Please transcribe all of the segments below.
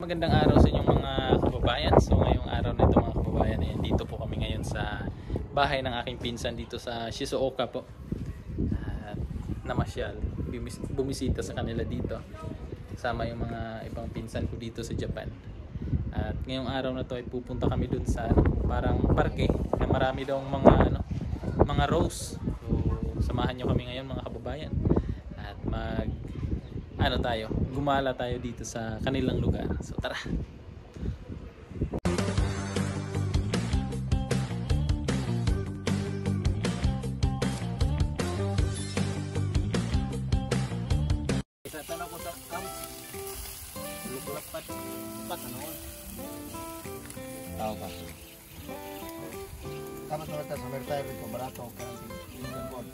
Magandang araw sa inyong mga kababayan. So ngayong araw na ito mga kababayan, dito po kami ngayon sa bahay ng aking pinsan dito sa Shizuoka po. At namasyal, bumisita sa kanila dito. Kasama yung mga ibang pinsan ko dito sa Japan. At ngayong araw na to ay pupunta kami dun sa parang parke na marami daw mga rose. So samahan nyo kami ngayon mga kababayan. At gumala tayo dito sa kanilang lugar. So tara. Tanong ko sa lukulak pat ano? Tao ka. Tama sa mata sa mertayo ito, barato ka ng Lincoln.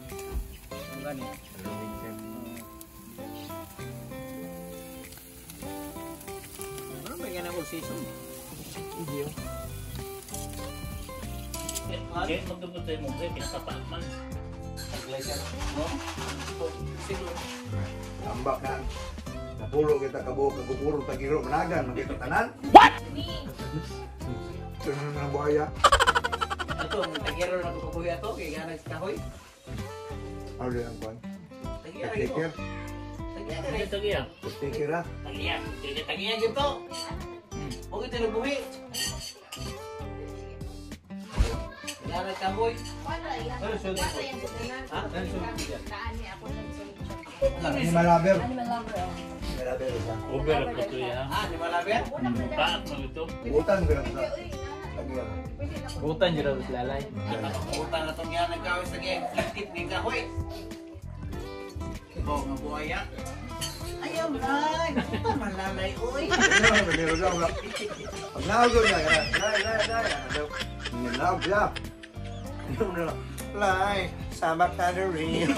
Ang gani. Ano ba yan ang all season? Hindi yun. Okay, magdubot tayo mo kayo, pinasapaan man. Pag-glacier. No? Siguro. Tambak na. Napulo kita kabuo, kagupuro, tagiro, managan, magkikatanan. What? Ito na ng buhaya. Ito, tagiro na ito kabuhi ito, kaya nga nagkahoy. Ano rin ang buhay? Tagiya. Tagiya. Tagiya. Tagiya. Tagiya gitu. Huwag ito nabuhi. Kaya nagkahoy. Ano sulit po? Ha? Ano sulit po? Animal lover. Animal lover. Animal lover isa. Uber ako ito yan. Ah, di malapit? Paat mo ito. Utang ko lang sa tagiya. Butan nyo raw lalay. Utang na itong yan nagkahoy sa gaya. Kitip ng kahoy. Oh, nga buhaya. Ayaw, Bray. Ito malalay, oy. Pag naugod niya, nilawag siya. Lai, sabak na rin.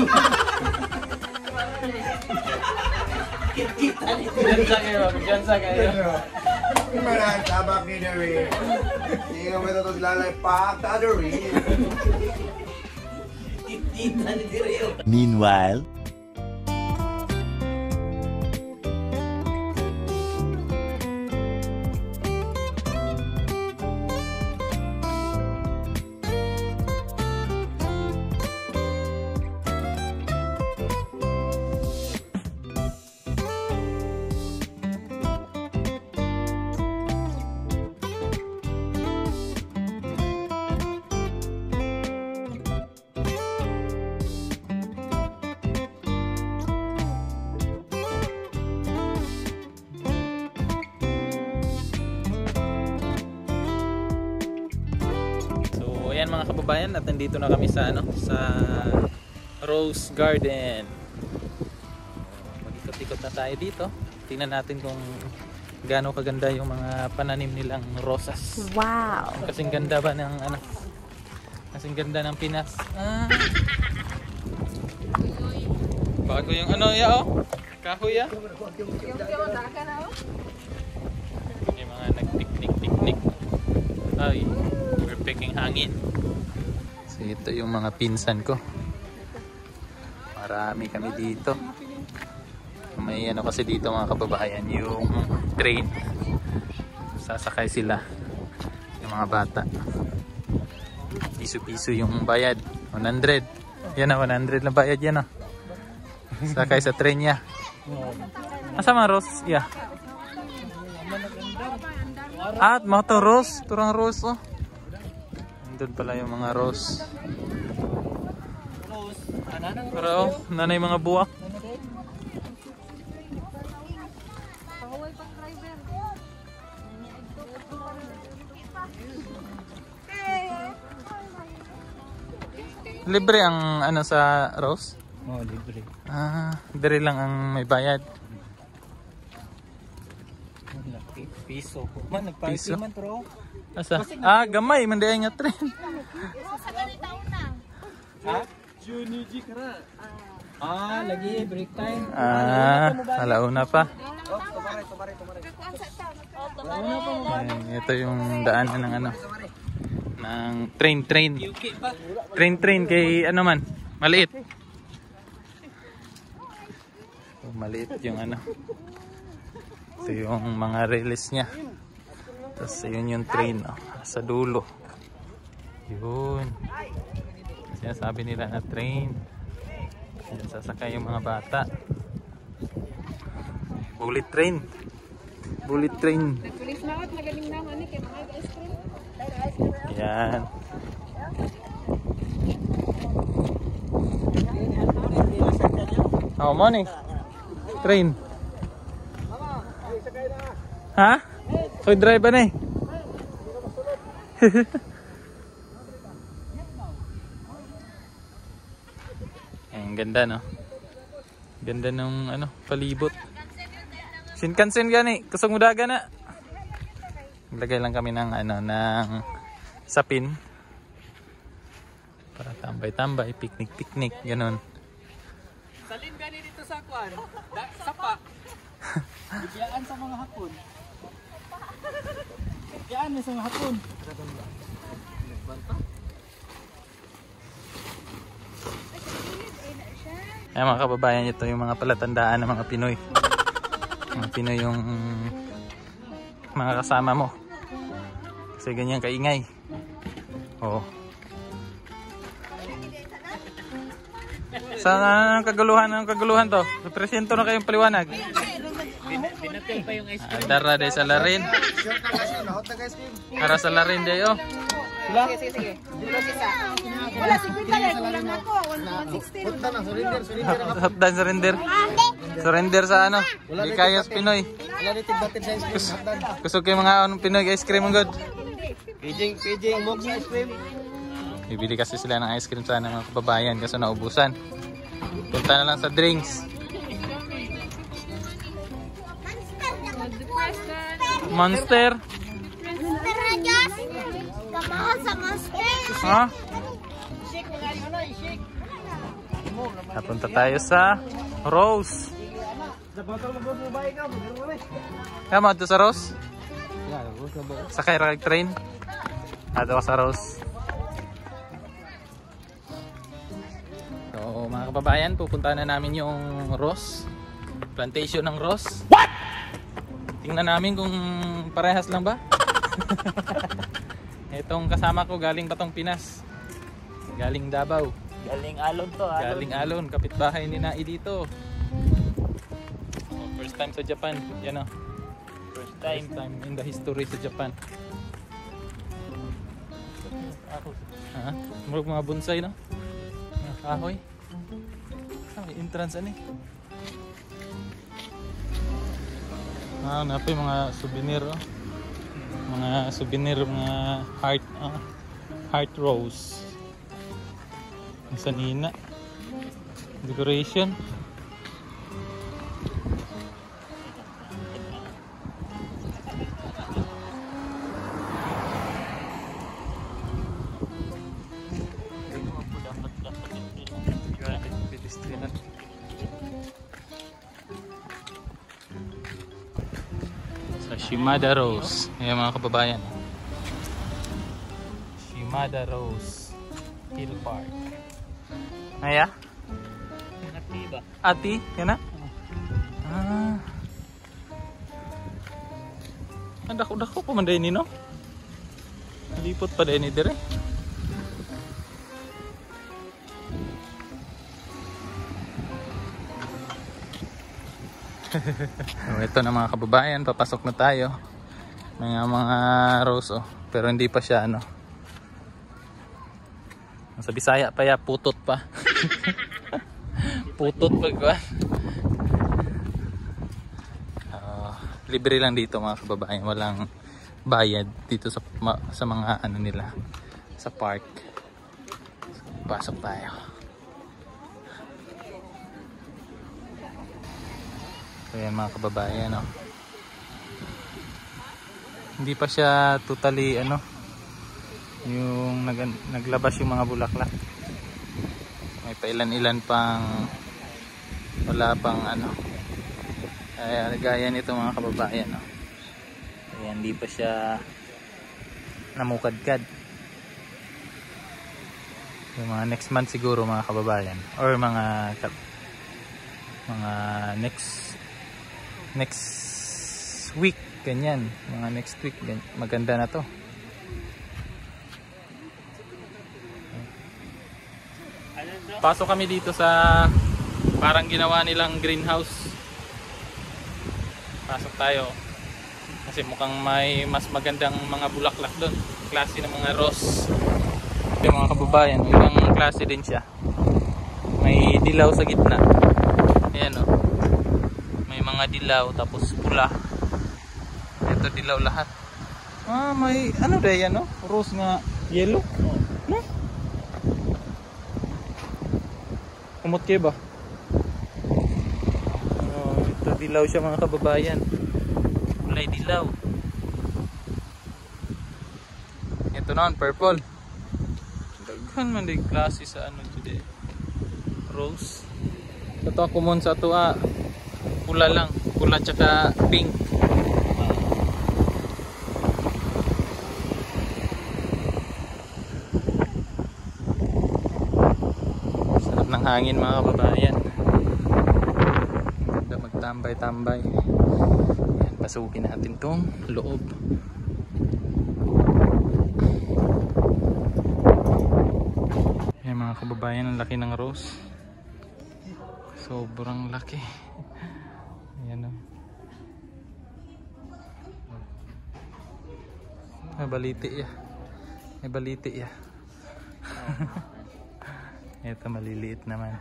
Kita ni Diyan sa kayo. Maraming sabak ni rin. Hindi ka may tatos lalay, pak na rin. Kita ni Direo. Meanwhile, Ayan mga kababayan, at nandito na kami sa Rose Garden. Mag-ikot-ikot na tayo dito. Tingnan natin kung gaano kaganda yung mga pananim nilang rosas. Wow. Kasing ganda ba ng kasing ganda ng Pinas. Bago yung kahoy Yung mga nag-picnic. Ay, we're picking hangin. So ito yung mga pinsan ko. Marami kami dito. May kasi dito mga kababayan, yung train. Sasakay sila yung mga bata. Piso-piso yung bayad. 100. Yan na, 100 lang bayad yan. Sakay sa train niya. Asa mga Rose? Yeah. At mga to rose. Turang rose Nandun pala yung mga rose. Pero nanay mga buwak. Libre ang sa rose? Oh, libre. Dire lang ang may bayad. Piso. Man, nagparty man pero. Asa? Gamay. Manday nga tren. Sa ganita una. Ha? Juniji kara. Lagi break time. Alauna pa. Tumare. Ayan, ito yung daanan ng ng train. Train kay man, maliit. Maliit yung Ito yung mga release niya. Tapos yun yung train, oh, sa dulo. Yun. Sinasabi nila na train. Diyan sasakay yung mga bata. Bullet train. Bullet train. Yan. Oh, morning. Train. Ha? Koy drive na eh. Ang ganda, no? Ganda nung ano, palibot. Shinkansen gani, kusog mudaga na. Lagay lang kami ng ano, ng sapin. Para tambay-tambay, picnic-picnic, ganun. Salin gani dito sa kwan. Sapa. Bigyan sa mga hapon. Bigyan sa mga hapon. Ay, mga kababayan, ito yung mga palatandaan ng mga Pinoy. Mga Pinoy yung mga kasama mo. Kasi ganyan kaingay. Oo. Saan ang kaguluhan to? Presento na kayong paliwanag. Pinatil pa yung ice cream. Dara de sa larin. Para sa larin de yo. Sige. Wala, 50 lang. Kulang ako. 160. Hotdan surrender. Surrender sa ano? Likayos Pinoy. Wala ni tigbatin sa ice cream. Kusog kayo mga anong Pinoy ice cream ang good. Pijing box ice cream. Bibili kasi sila ng ice cream sana mga kababayan kasi naubusan. Punta na lang sa drinks. Monster. Monster na Diyos. Kamahal sa monster. Ha? Napunta tayo sa Rose. Kama ito sa Rose? Sakay rag train. Ato sa Rose. So mga kababayan, pupunta na namin yung Rose. Plantation ng Rose. What? Tingnan namin kung parehas lang ba. Itong kasama ko galing Batong Pinas. Galing Davao. Galing alon to. Galing Alon, kapitbahay ni Nai dito. First time sa Japan. Yan o. First time in the history sa Japan. Ha? Murag mga bonsai, no? Kahoy. May entrance ani. Napay mga souvenir, oh. Mga souvenir, mga heart rose. Ang sanina. Decoration. Sa Shimada Rose. Ayan mga kababayan. Shimada Rose Hill Park. Aya? Ati? Yan na? Dako-dako pa man din no? Lipot pa din ni dire. So, ito na mga kababayan, papasok na tayo. May mga rose, oh. Pero hindi pa siya ano. Sa Bisaya pa ya, putot pa. Putot pa ba? Libre lang dito mga kababayan, walang bayad dito sa mga ano nila sa park. So, pasok tayo. So yan mga kababayan, no? Hindi pa siya totally ano, yung naglabas yung mga bulaklak. May pailan-ilan pang wala pang ano. Ay gaya nito mga kababayan, no? Ayan, hindi pa siya namukadkad. Yung mga next month siguro mga kababayan, or mga next next week, ganyan. Mga next week, ganyan. Maganda na to. Pasok kami dito sa parang ginawa nilang greenhouse. Pasok tayo. Kasi mukhang may mas magandang mga bulaklak doon. Klase ng mga rose. Yung mga kababayan, ibang klase din siya. May dilaw sa gitna. Ayan o. May mga dilaw tapos pula. Ito dilaw lahat. Ah, may ano day yan o? Rose nga yellow. No? Kumot kayo ba? Oh, ito dilaw siya mga kababayan. Kulay dilaw. Ito naman purple. Daghan man din klase sa ano today. Rose. Ito common sa ito pula lang. Pula tsaka pink. Sarap ng hangin mga kababayan. Ganda magtambay-tambay. Yan, pasukin natin tong loob. Yan mga kababayan, ang laki ng rose. Sobrang laki. Ayan o. May baliti ya. May baliti ya. Ito maliliit naman.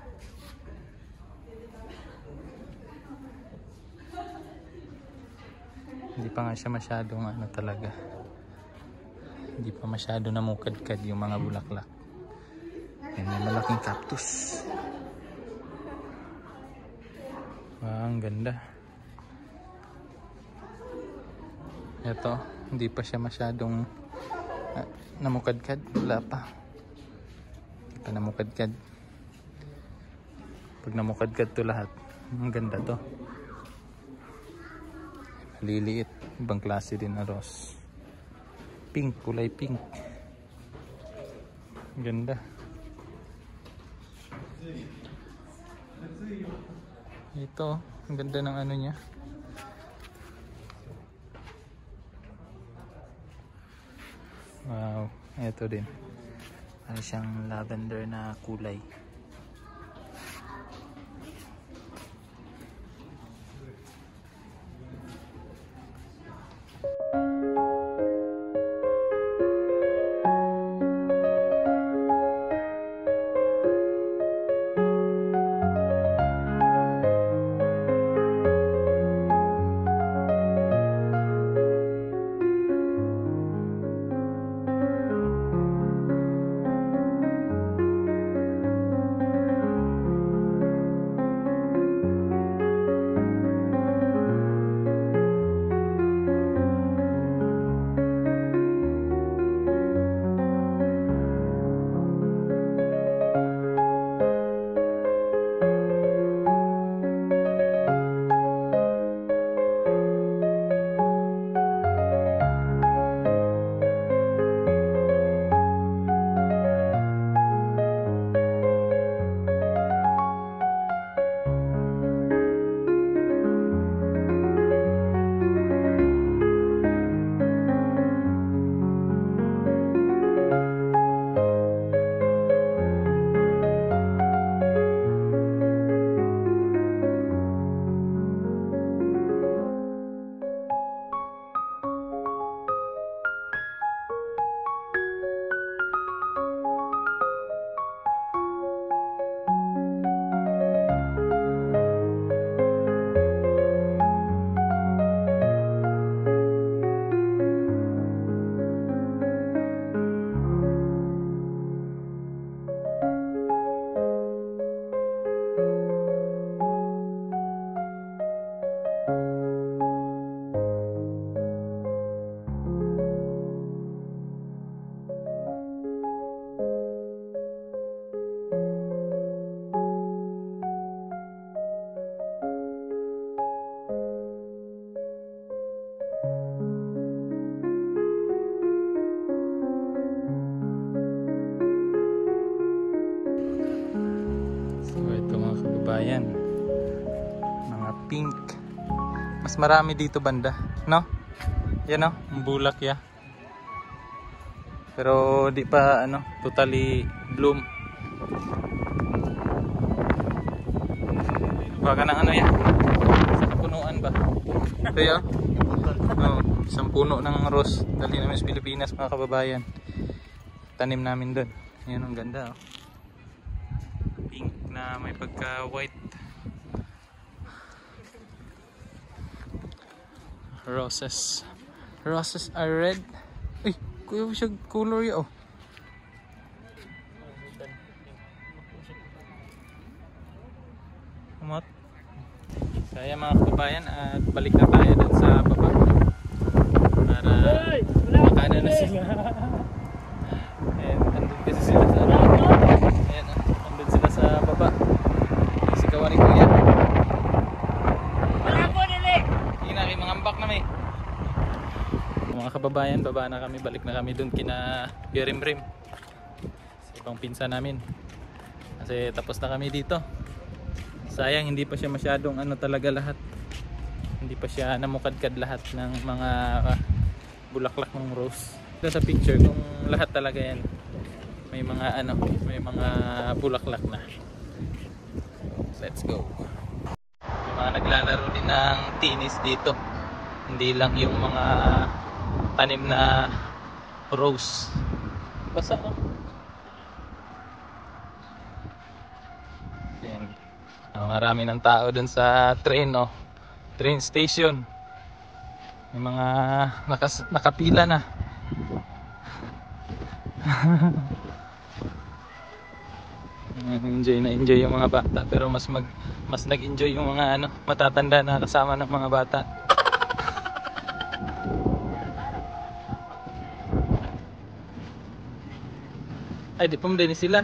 Hindi pa nga siya masyadong ano talaga. Hindi pa masyado namukadkad yung mga bulaklak. Yan, may malaking cactus. Ang ganda. Ito, hindi pa siya masyadong namukadkad. Wala pa. Hindi pa namukadkad. Pag namukadkad to lahat, ang ganda to. Maliliit. Ibang klase din na rose. Pink, kulay pink. Ang ganda. Ito, ang ganda ng ano niya. Wow, ito din. Ano siyang lavender na kulay. Ayan, mga pink. Mas marami dito banda. No? Yan no, ang bulak ya. Pero di pa ano, totally bloom. Baka ng ano yan? Sa kapunuan ba? Kaya? Oh, isang puno ng rose. Dali namin sa Pilipinas mga kababayan. Tanim namin doon. Ayan, ang ganda oh. Pink na may pagka white. Roses. Roses are red. Ay, kuya siya color ya oh. Kumot. Kaya mga kababayan at balik na tayo dun sa baba. Para makana na sila. And andun kasi sila sa ayan, andun sila sa baba. Sigawan ni kuya. Hindi na kayo mangambak na may. Mga kababayan, baba na kami, balik na kami dun kina Birimrim sa ibang pinsa namin kasi tapos na kami dito. Sayang hindi pa siya masyadong ano talaga lahat, hindi pa siya namukadkad lahat ng mga bulaklak ng rose. Ito sa picture kung lahat talaga yan may mga ano, may mga bulaklak na. Let's go. May mga naglalaro din ng tennis dito, hindi lang yung mga tanim na rose. Basa no? Yan. Marami ng tao dun sa train no? Train station. May mga nakapila na. Enjoy yung mga bata, pero mas nag-enjoy yung mga ano, matatanda na kasama ng mga bata. Ay, di pa mo din sila.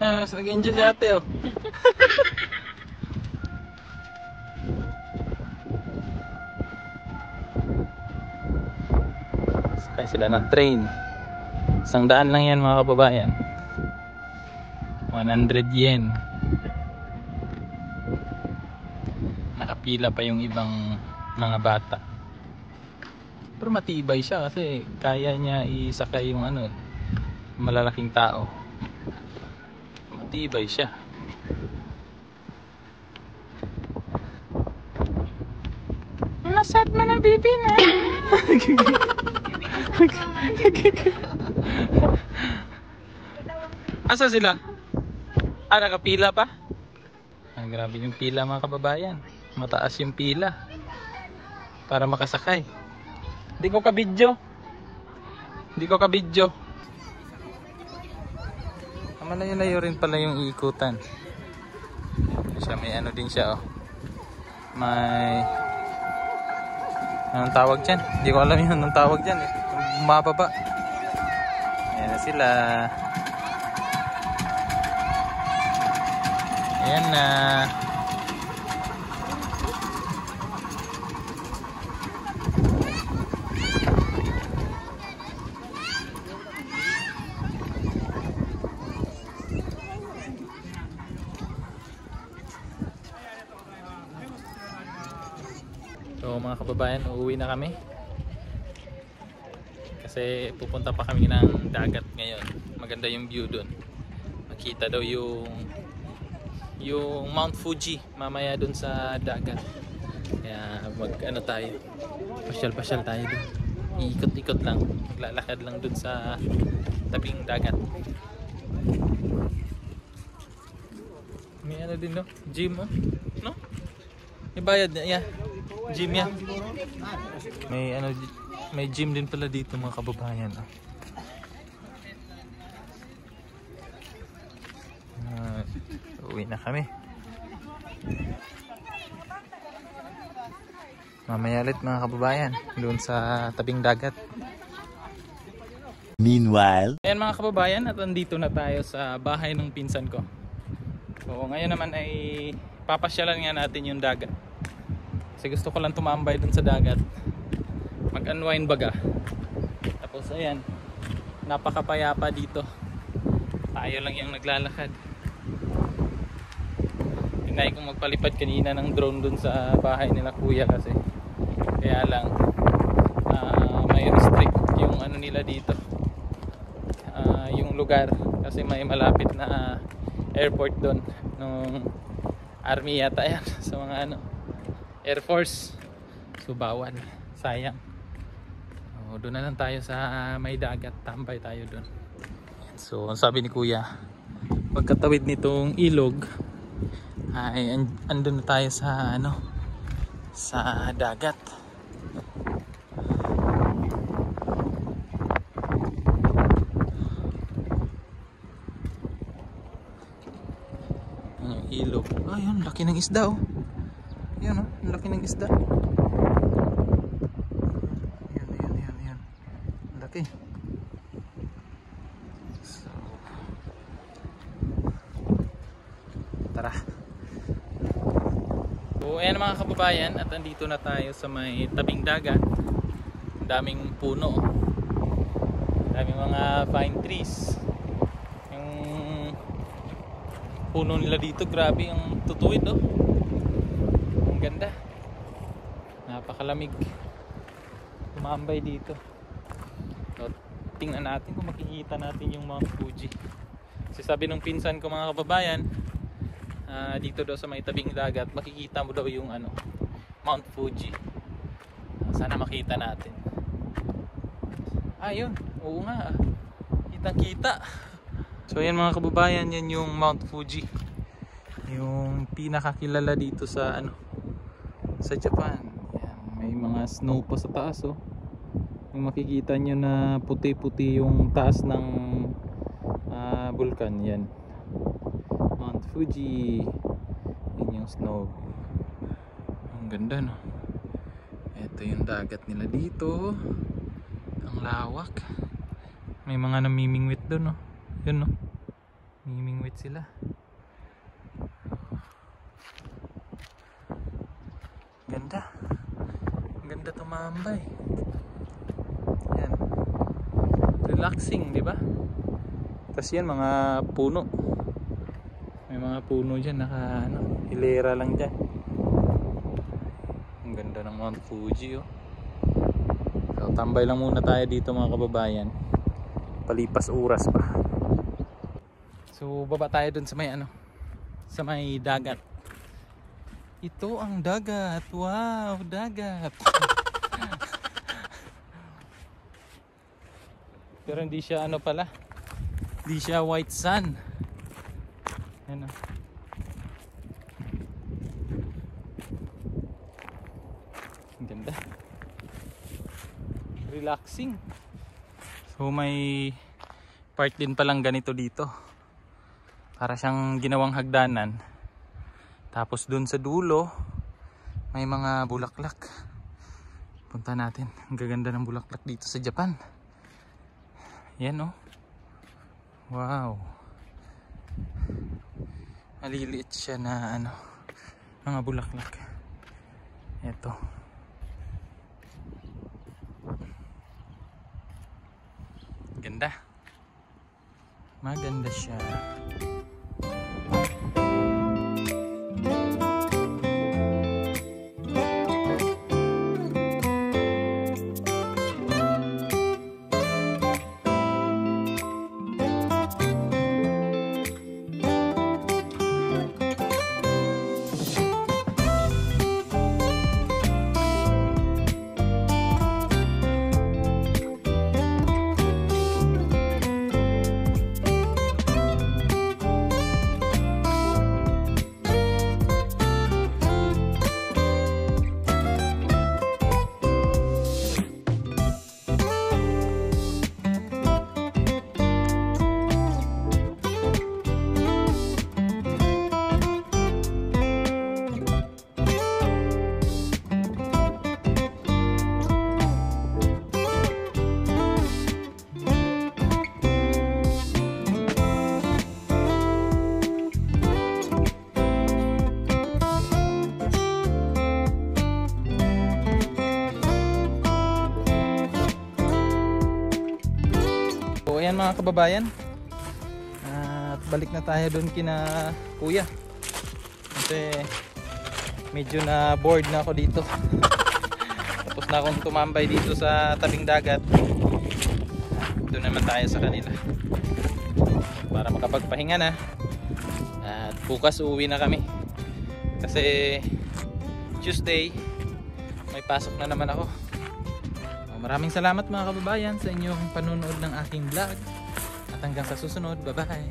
Ah, mas nag-enjoy si ate oh. Sakay sila ng train. 100 lang yan mga kababayan. 100 yen. Nakapila pa yung ibang mga bata. Pero matibay siya kasi kaya niya isakay yung ano, malalaking tao. Matibay siya. Nasad mo na bibi na. Asa sila? Ah, nakapila pa? Ah, grabe yung pila mga kababayan. Mataas yung pila para makasakay. Hindi ko ka-video. Malayo-layo rin pala yung iikutan. Siya, may ano din siya oh. May anong tawag dyan? Hindi ko alam yun anong tawag dyan eh. Bumababa. Ayan na sila. Ayan na. So mga kababayan, uuwi na kami. Kasi pupunta pa kami ng dagat ngayon. Maganda yung view dun. Makita daw yung Mount Fuji mamaya dun sa dagat. Kaya ano tayo, pasyal tayo dun. Iikot-ikot lang, maglalakad lang dun sa tabing dagat. May ano din no? Gym oh? No? May bayad na yeah. Gym yan. May ano, may gym din pala dito mga kababayan oh. Uwi na kami. Mamaya ulit mga kababayan doon sa tabing dagat. Meanwhile, ayan mga kababayan, at andito na tayo sa bahay ng pinsan ko. So ngayon naman ay papasyalan nga natin yung dagat. Kasi gusto ko lang tumambay doon sa dagat. mag-unwind baga. Tapos ayan, napakapayapa dito. Tayo lang yung naglalakad. Tinay kong magpalipad kanina ng drone dun sa bahay nila kuya kasi kaya lang may restrict yung ano nila dito, yung lugar kasi may malapit na airport doon nung army yata yan sa mga ano, Air Force. So bawal, sayang. Doon na lang tayo sa may dagat, tambay tayo doon. So ang sabi ni kuya, pagkatawid nitong ilog ay andun na tayo sa ano, sa dagat. Ang ilog. Ayun, laki ng isda oh. Ayun oh, laki ng isda. Yan. Laki. So, tara. So ayan mga kababayan, at andito na tayo sa may tabing dagat. Daming puno, daming mga pine trees. Yung puno nila dito, grabe ang tutuwid oh. Ang ganda, napakalamig, tumambay dito. So, tingnan natin kung makikita natin yung Mount Fuji. Kasi sabi nung pinsan ko mga kababayan, dito daw sa may tabing dagat makikita mo daw yung ano, Mount Fuji. Sana makita natin. Ayun, oo nga, kitang kita. So yan mga kababayan, yan yung Mount Fuji, yung pinakakilala dito sa ano, sa Japan. Yan, may mga snow pa sa taas oh. Yung makikita nyo na puti-puti yung taas ng bulkan, yan Mount Fuji. Yan yung snow. Ang ganda no. Ito yung dagat nila dito. Ang lawak. May mga namimingwit doon no. Yun no. Namimingwit sila. Ganda. Ganda tumambay. Yan. Relaxing, di ba? Tapos yan mga puno. May mga puno dyan, naka ano, hilera lang dyan. Ang ganda ng Mount Fuji oh. So, tambay lang muna tayo dito mga kababayan, palipas oras pa. So baba tayo dun sa may ano, sa may dagat. Ito ang dagat. Wow, dagat. Pero hindi siya ano pala, hindi siya white sand. Ano? Ang ganda. Relaxing. So may part din palang ganito dito. Para siyang ginawang hagdanan. Tapos dun sa dulo may mga bulaklak. Punta natin. Ang gaganda ng bulaklak dito sa Japan. Yan oh. Wow. Maliliit siya na ano, mga bulaklak. Ito. Ganda. Maganda siya. mga kababayan. At balik na tayo doon kina kuya. Kasi medyo na bored na ako dito. Tapos na akong tumambay dito sa tabing dagat. Doon naman tayo sa kanila para makapagpahinga na. At bukas uuwi na kami. Kasi Tuesday may pasok na naman ako. Maraming salamat mga kababayan sa inyong panunood ng aking vlog. At hanggang sa susunod, bye bye.